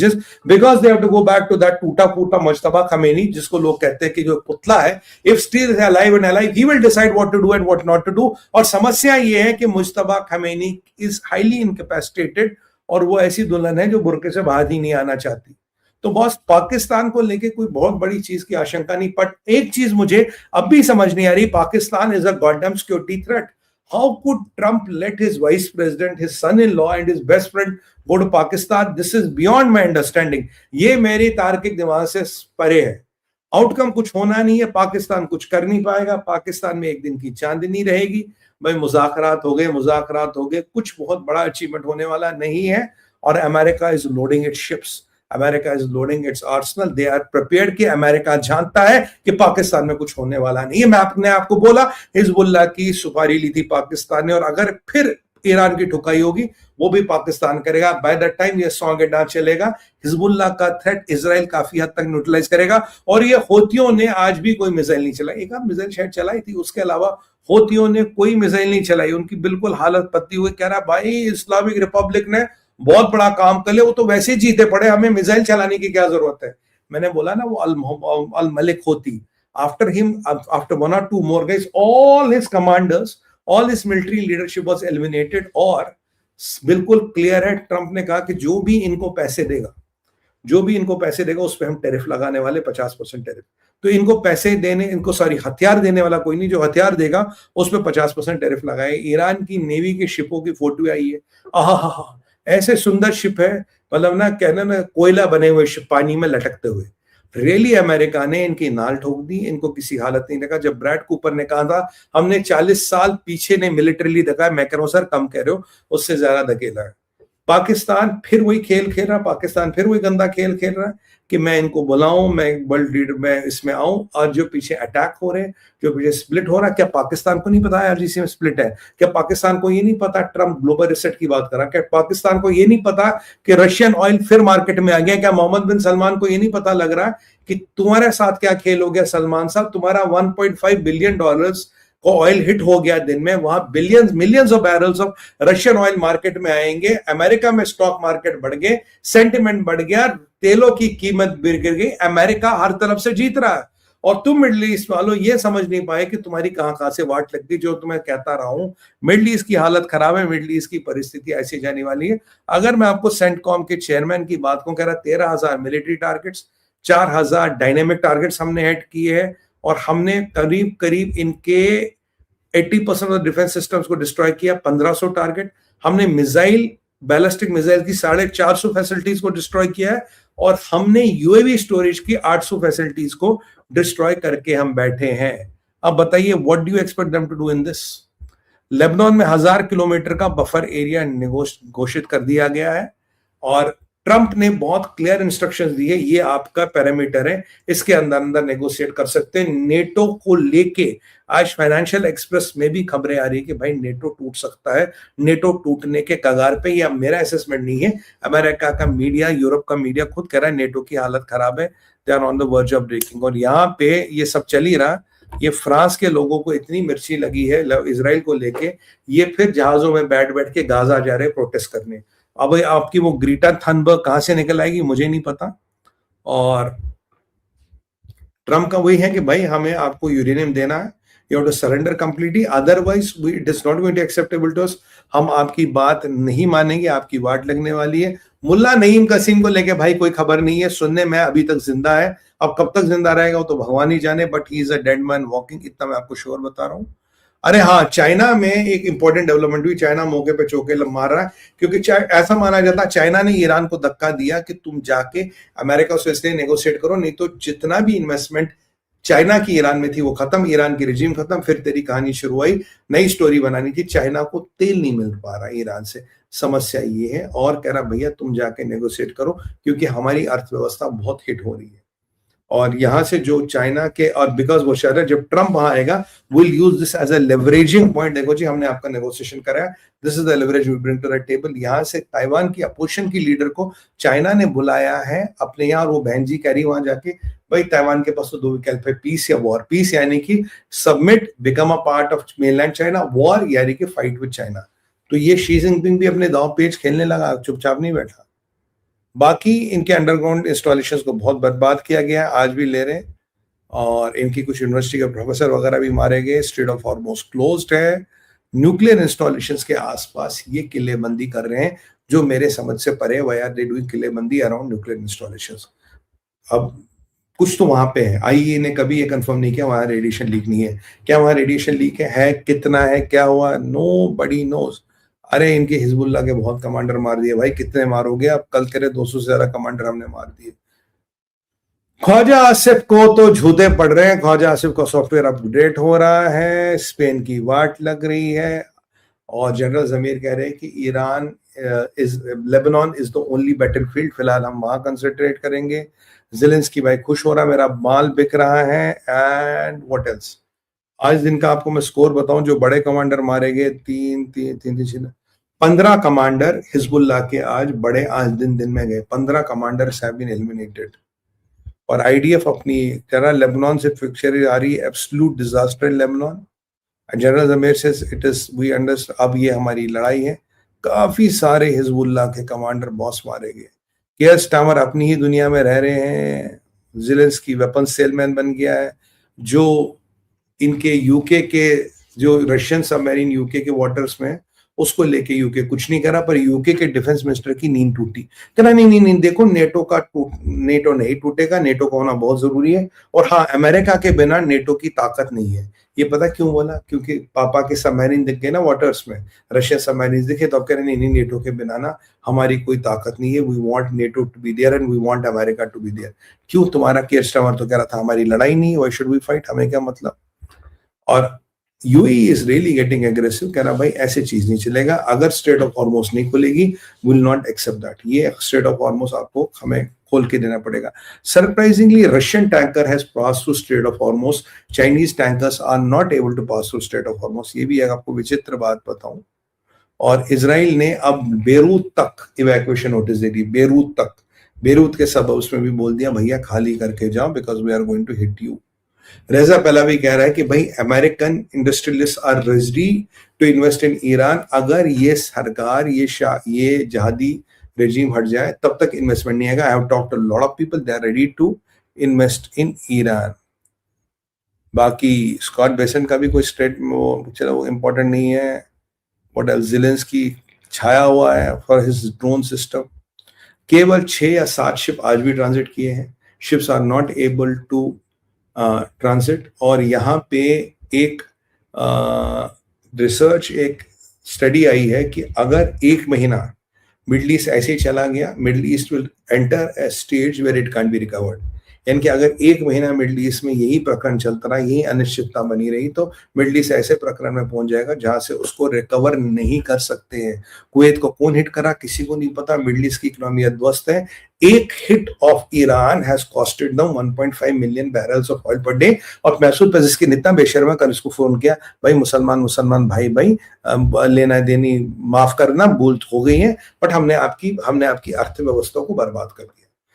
just because they have to go back to that टूटा फूटा Mushtaba Khamenei, जिसको लोग कहते हैं कि जो पुतला है, if still alive and alive, he will decide what to do and what not to do. और समस्या ये है कि Mushtaba Khamenei is highly incapacitated और वो ऐसी दुल्हन है जो बुर्के से बाहर ही नहीं आना चाहती। तो बॉस, पाकिस्तान को लेके कोई बहुत बड़ी चीज की आशंका नहीं, बट एक चीज मुझे अब भी समझ नहीं आ रही, Pakistan is a goddamn security threat. How could Trump let his vice president, his son-in-law and his best friend go to Pakistan? This is beyond my understanding. ये मेरे तार्किक दिमाग से परे है। आउटकम कुछ होना नहीं है, पाकिस्तान कुछ कर नहीं पाएगा, पाकिस्तान में एक दिन की चांदनी रहेगी। भाई मुज़ाकरात हो गए, कुछ बहुत बड़ा अचीवमेंट होने वाला नहीं है। और America is loading its ships, America is loading its arsenal, they are prepared कि अमेरिका जानता है कि पाकिस्तान में कुछ होने वाला नहीं है। मैं अपने आपको बोला, हिजबुल्लाह की सुपारी ली थी पाकिस्तान ने, और अगर फिर ईरान की ठुकाई होगी वो भी पाकिस्तान करेगा। बाय द टाइम ये सॉन्ग एंड डांस चलेगा, हिजबुल्लाह का थ्रेट इजराइल काफी हद तक न्यूट्रलाइज करेगा। और ये हौथियों ने आज भी कोई मिसाइल नहीं चलाई, एक आध मिसाइल शायद चलाई थी, उसके अलावा हौथियों ने कोई मिसाइल नहीं चलाई। उनकी बिल्कुल हालत पत्ती हुई, कह रहा भाई इस्लामिक रिपब्लिक ने बहुत बड़ा काम कर लिया, वो तो वैसे ही जीते पड़े, हमें मिसाइल चलाने की क्या जरूरत है। मैंने बोला ना, वो अल मलिक होती, after him, after 1 or 2 more guys, all his commanders, all his military leadership was eliminated। और बिल्कुल क्लियर है, ट्रंप ने कहा कि जो भी इनको पैसे देगा उस पर हम टैरिफ लगाने वाले, 50% टैरिफ। तो इनको पैसे देने, हथियार देने वाला कोई नहीं, जो हथियार देगा उस पर 50% टैरिफ लगाए। ईरान की नेवी के शिपों की फोटो आई है, आहा, ऐसे सुंदर शिप है, मतलब ना कहना ना कोयला बने हुए शिप पानी में लटकते हुए। रियली अमेरिका ने इनकी नाल ठोक दी, इनको किसी हालत नहीं देखा। जब ब्रैड कूपर ने कहा था हमने 40 साल पीछे ने मिलिट्रीली देखा है, मैं कह रहा हूं सर कम कह रहे हो, उससे ज्यादा धकेला है। पाकिस्तान फिर वही खेल खेल रहा, पाकिस्तान फिर वही गंदा खेल खेल रहा है कि मैं इनको बुलाऊं, मैं वर्ल्ड लीडर, मैं इसमें आऊं। और जो पीछे अटैक हो रहे हैं, जो पीछे स्प्लिट हो रहा है, क्या पाकिस्तान को नहीं पता है आरजीसी में स्प्लिट है? क्या पाकिस्तान को ये नहीं पता, ट्रंप ग्लोबल रिसेट की बात कर रहा है, क्या पाकिस्तान को ये नहीं पता कि रशियन ऑयल फिर मार्केट में आ गया? क्या मोहम्मद बिन सलमान को ये नहीं पता लग रहा है कि तुम्हारे साथ क्या खेल हो गया सलमान साहब? तुम्हारा $1.5 बिलियन को ऑयल हिट हो गया दिन में, वहां millions of barrels of Russian oil market में आएंगे। अमेरिका में स्टॉक मार्केट बढ़ गए, सेंटिमेंट बढ़ गया, तेलों की कीमत गिर गई, अमेरिका हर तरफ से जीत रहा है। और तुम मिडिल ईस्ट वालों ये समझ नहीं पाए कि तुम्हारी कहां से वाट लग गई। जो तुम्हें कहता रहा हूं, मिडिल ईस्ट की हालत खराब है, मिडिल ईस्ट की परिस्थिति ऐसी जाने वाली है। अगर मैं आपको सेंटकॉम के चेयरमैन की बात को कह रहा, 13,000 मिलिट्री टारगेट्स, 4,000 डायनेमिक टारगेट्स हमने हेड किए हैं, और हमने करीब इनके 80% ऑफ डिफेंस सिस्टम्स को डिस्ट्रॉय किया। 1500 टारगेट हमने मिसाइल, बैलिस्टिक मिसाइल की 450 फैसिलिटीज को डिस्ट्रॉय किया है, और हमने यूएवी स्टोरेज की 800 फैसिलिटीज को डिस्ट्रॉय करके हम बैठे हैं। अब बताइए, what do you expect them to do in this? Lebanon में 1000 किलोमीटर का बफर एरिया घोषित कर दिया गया है, और ट्रंप ने बहुत क्लियर इंस्ट्रक्शंस दिए, ये आपका पैरामीटर है, इसके अंदर नेगोशिएट कर सकते हैं। नेटो को लेके आज फाइनेंशियल एक्सप्रेस में भी खबरें आ रही है कि भाई नेटो टूट सकता है, नेटो टूटने के कगार पे। ये मेरा असेसमेंट नहीं है, अमेरिका का मीडिया, यूरोप का मीडिया खुद कह रहा है नेटो की हालत खराब है, they are on the verge of breaking. और यहाँ पे ये सब चल ही रहा, ये फ्रांस के लोगों को इतनी मिर्ची लगी है इजराइल को लेके, ये फिर जहाजों में बैठ के गाजा जा रहे प्रोटेस्ट करने। अब आपकी वो ग्रीटा थनबर्ग कहां से निकल आएगी मुझे नहीं पता। और ट्रंप का वही है कि भाई हमें आपको यूरेनियम देना है, you have to surrender completely, otherwise it is not going to acceptable to us. हम आपकी बात नहीं मानेंगे, आपकी वाट लगने वाली है। मुल्ला नईम कसीम को लेके भाई कोई खबर नहीं है, सुनने में अभी तक जिंदा है, अब कब तक जिंदा रहेगा वो तो भगवान ही जाने, but he is a dead man walking, इतना मैं आपको श्योर बता रहा हूं। अरे हाँ, चाइना में एक इंपॉर्टेंट डेवलपमेंट हुई, चाइना मौके पे चौके मार रहा है, क्योंकि ऐसा माना जाता है चाइना ने ईरान को धक्का दिया कि तुम जाके अमेरिका से इसलिए नेगोशिएट करो, नहीं तो जितना भी इन्वेस्टमेंट चाइना की ईरान में थी वो खत्म, ईरान की रिजीम खत्म, फिर तेरी कहानी शुरू हुई, नई स्टोरी बनानी थी। चाइना को तेल नहीं मिल पा रहा ईरान से, समस्या ये है। और कह रहा भैया तुम जाके नेगोशिएट करो, क्योंकि हमारी अर्थव्यवस्था बहुत हिट हो रही है। और यहां से जो चाइना के, और बिकॉज वो शहर है, जब ट्रंप वहां आएगा will use this as a leveraging point, देखो जी हमने आपका नेगोशिएशन कराया, this is the leverage we bring to the table. यहां से ताइवान की अपोजिशन की लीडर को चाइना ने बुलाया है अपने यहाँ, और वो बहन जी कह रही वहां जाके भाई ताइवान के पास तो 2 विकल्प है, पीस या वॉर। पीस यानी कि submit, become a part of mainland China, war यानी कि फाइट विद चाइना। तो ये शी जिनपिंग भी अपने दांव पेच खेलने लगा, चुपचाप नहीं बैठा। बाकी इनके अंडरग्राउंड इंस्टॉलेशंस को बहुत बर्बाद किया गया है, आज भी ले रहे हैं, और इनकी कुछ यूनिवर्सिटी के प्रोफेसर वगैरह भी मारे गए। स्ट्रेट ऑफ हॉर्मुज क्लोज्ड है। न्यूक्लियर इंस्टॉलेशंस के आसपास ये किलेबंदी कर रहे हैं, जो मेरे समझ से परे। वाई आर दे डूइंग किलेबंदी अराउंड न्यूक्लियर इंस्टॉलेशंस? अब कुछ तो वहां पे है। आईईए ने कभी ये कंफर्म नहीं किया वहां रेडिएशन लीक नहीं है। क्या वहां रेडिएशन लीक है कितना है, क्या हुआ, नो बडी नोज। अरे इनके हिजबुल्लाह के बहुत कमांडर मार दिए भाई, कितने मारोगे अब? कल तेरे 200 से ज्यादा कमांडर हमने मार दिए। ख्वाजा आसिफ को तो झूठे पड़ रहे हैं। ख्वाजा आसिफ का सॉफ्टवेयर अपडेट हो रहा है, स्पेन की वाट लग रही है, और जनरल जमीर कह रहे हैं कि Iran is Lebanon is the only battlefield, फिलहाल हम वहां कंसंट्रेट करेंगे। ज़ेलेंस्की भाई खुश हो रहा है, मेरा माल बिक रहा है। And what else? आज दिन का आपको मैं स्कोर बताऊं, जो बड़े कमांडर मारे गए, 15 कमांडर हिजबुल्लाह के आज बड़े आज दिन में गए। 15 कमांडर्स हैव बीन एलिमिनेटेड। और आईडीएफ अपनी तरह लेबनान से फिक्चर आ रही है, absolute disaster in Lebanon. General Zamir से इट इज वी अंडरस्टैंड, अब ये हमारी लड़ाई है। काफी सारे हिजबुल्लाह के कमांडर बॉस मारे गए। केयर स्टामर अपनी ही दुनिया में रह रहे हैं। ज़ेलेंस्की वेपन सेलमैन बन गया है। जो इनके यूके के, जो रशियन सबमरीन यूके के वाटर्स में, उसको लेके यूके कुछ नहीं करा, पर यूके के डिफेंस मिनिस्टर की नींद टूटी। कहना नहीं, देखो नेटो नहीं टूटेगा, नेटो का होना बहुत जरूरी है, और हाँ, अमेरिका के बिना नेटो की ताकत नहीं है। ये पता क्यों बोला? क्योंकि पापा के सबमरीन दिख गए ना वाटर्स में, रशियन सबमरीन दिखे, तो अब कह रहे नहीं, नेटो के बिना ना हमारी कोई ताकत नहीं है। We want NATO to be there and we want America to be there. क्यों? तुम्हारा केयर स्टामर तो कह रहा था हमारी लड़ाई नहीं है, व्हाई शुड वी फाइट, हमें क्या मतलब? और UAE is really getting aggressive, कह रहा भाई ऐसे चीज नहीं चलेगा, अगर स्ट्रेट ऑफ हॉर्मुज नहीं खुलेगी, विल नॉट एक्सेप्ट दैट। ये स्ट्रेट ऑफ हॉर्मुज आपको हमें खोल के देना पड़ेगा। Surprisingly Russian tanker has pass through strait of Hormuz, Chinese tankers are not able to pass through strait of Hormuz. ये भी एक आपको विचित्र बात बताऊं। और इजराइल ने अब बेरूत तक इवैक्यूएशन नोटिस दे दी, बेरूत तक, बेरूत के सबब्स में भी बोल दिया भैया खाली करके जाओ, because we are going to hit you. Reza Pahlavi कह रहा है कि भाई American industrialist are ready to invest in Iran, अगर ये सरकार, ये जहादी रेजिम हट जाए तब तक इन्वेस्टमेंट नहीं आएगा। I have talked to lot of people, they are ready to invest in Iran. बाकी स्कॉट बेसन का भी कोई स्टेट चलो वो इंपॉर्टेंट नहीं है। What else? ज़ेलेंस्की छाया हुआ है फॉर हिज ड्रोन सिस्टम। केवल 6 या 7 शिप आज भी ट्रांजिट किए हैं। Ships are not able to transit. और यहाँ पे एक रिसर्च, एक स्टडी आई है कि अगर 1 महीना मिडल ईस्ट ऐसे ही चला गया, Middle East will enter a stage where it can be recovered. यानी कि अगर 1 महीना मिडल ईस्ट में यही प्रकरण चलता रहा, यही अनिश्चितता बनी रही, तो मिडल ईस्ट ऐसे प्रकरण में पहुंच जाएगा जहां से उसको रिकवर नहीं कर सकते हैं। कुवैत को कौन हिट करा किसी को नहीं पता, मिडल ईस्ट की इकोनॉमी ध्वस्त है। एक hit of Iran has costed them 1.5 million barrels of oil per day. और मैसूद पेजेस्किन इतना बेशर्मा, कल इसको फोन किया, भाई मुसलमान भाई लेना देनी माफ करना, भूल हो गई है, बट हमने आपकी अर्थव्यवस्था को बर्बाद कर दिया।